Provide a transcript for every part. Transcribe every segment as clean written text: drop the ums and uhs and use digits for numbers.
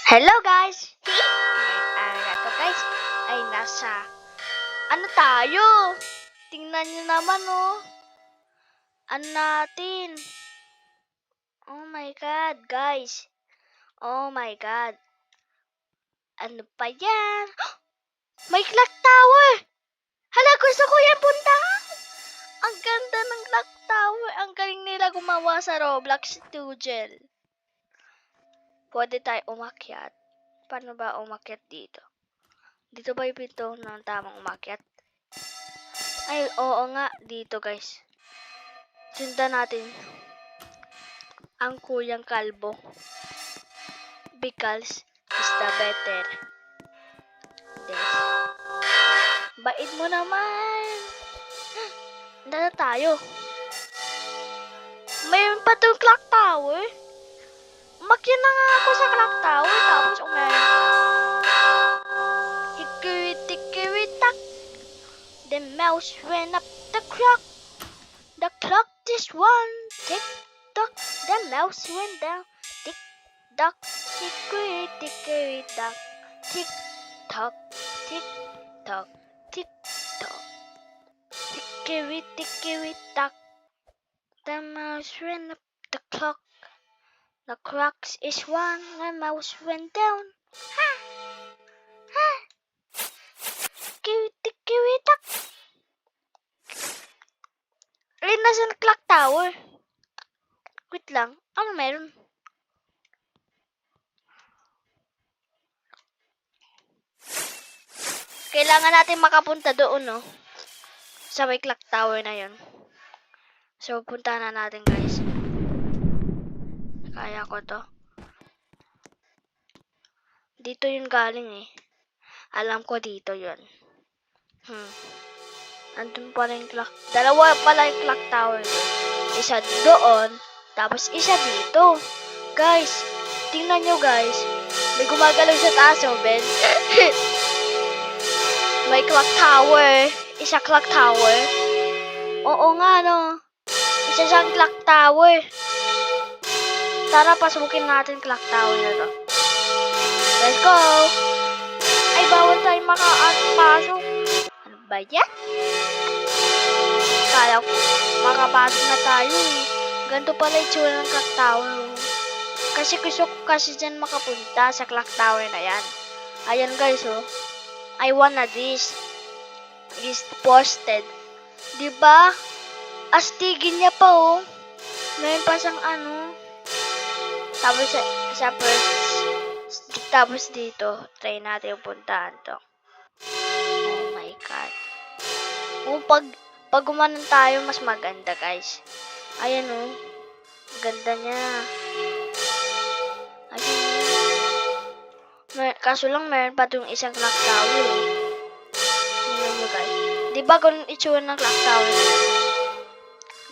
Hello guys! Ngayong araw na to guys ay nasa ano tayo? Tingnan nyo naman oh. Ano natin? Oh my god guys. Oh my god. Ano pa yan? May clock tower! Hala, gusto ko yan puntahan! Ang ganda ng clock tower. Ang galing nila gumawa sa Roblox Tugel. Pwede tayo umakyat. Paano ba umakyat dito? Dito ba yung pinto ng tamang umakyat? Ay, oo nga. Dito, guys. Sundan natin ang kuyang kalbo. Because is the better. This. Bait mo naman. Dala tayo. Mayroon pa itong clock tower. Umakyat na nga ako sa clock tower. Tapos hikiri-tikiri-tak. The mouse ran up the clock. The clock just one. Tick-tock. The mouse went down. Tick-tock. Hikiri-tikiri-tak. Tick-tock. Tick-tock. Tick-tock. Hikiri-tikiri-tak. The mouse ran up the clock. The clock is one. The mouse went down. Ha! Ha! Hikiri-tikiri-tak. Ay, nasan clock tower? Wait lang. Ano meron? Kailangan natin makapunta doon, no? Sa may clock tower na yon. So, punta na natin, guys. Kaya ko to. Dito yun galing, eh. Alam ko dito yun. Andun pala yung clock. Dalawa pala yung clock tower. Isa doon, tapos isa dito. Guys, tingnan nyo guys. May gumagalaw sa taas, oh, Ben. May clock tower. Isa clock tower. Oo nga, no. Isa siyang clock tower. Tara, pasukin natin clock tower na to. Let's go. Ay, bawal tayo makapasok. Ano ba yan? Kala ko, makapasok na tayo eh. Ganito pala yung tsura ng clock tower. Kasi gusto ko kasi dyan makapunta sa clock tower na yan. Ayan guys, oh. I wanna this. Is posted. Diba? Astigin niya pa, oh. Meron pa siyang ano. Tapos sa first. Tapos dito, try natin yung puntahan to. Oh my god. Oh, pag gumanon tayo, mas maganda, guys. Ayan, oh. Ganda niya. Kaso lang, meron pa itong isang clock tower. Tingnan nyo, guys. Diba ganun itsura ng clock tower?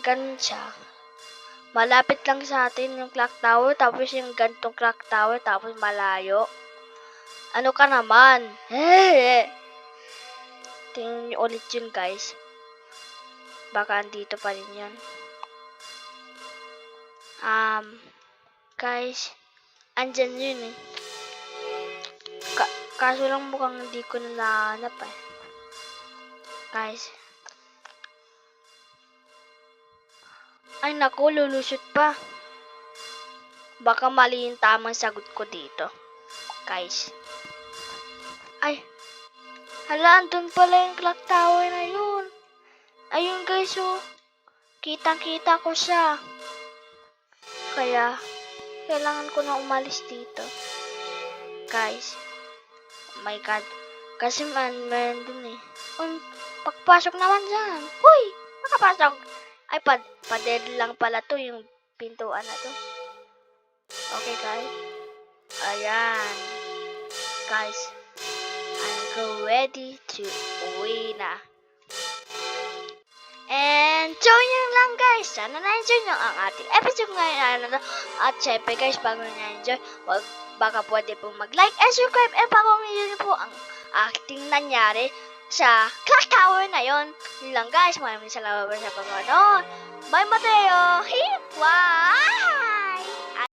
Ganun siya. Malapit lang sa atin yung clock tower, tapos yung gantong clock tower, tapos malayo. Ano ka naman? Tingnan nyo ulit yun, guys. Baka andito pa rin yun. Guys, andyan yun eh. Kaso lang mukhang hindi ko na nahanap eh. Guys. Ay naku, lulusot pa. Baka mali yung tamang sagot ko dito. Guys. Ay. Hala, andun pala yung clock tower na yun. Ayun guys, oh. Kitang-kita ko siya. Kaya, kailangan ko na umalis dito. Guys. Oh my god. Kasi meron dun eh. Pagpasok naman dyan. Huy! Makapasok. Ay, padead lang pala to yung pintuan na to. Okay, guys. Ayan. Guys, I'm ready to uwi na. And so yun lang guys. Sana na-enjoy nyo ang ating episode ngayon. At syempre guys, bago na-enjoy, baka pwede po mag-like and subscribe. And pag-comment nyo po ang acting nangyari sa clock tower na yon. Yun lang guys. Maraming salamat sa pagmanood. Bye Mateo! Wow!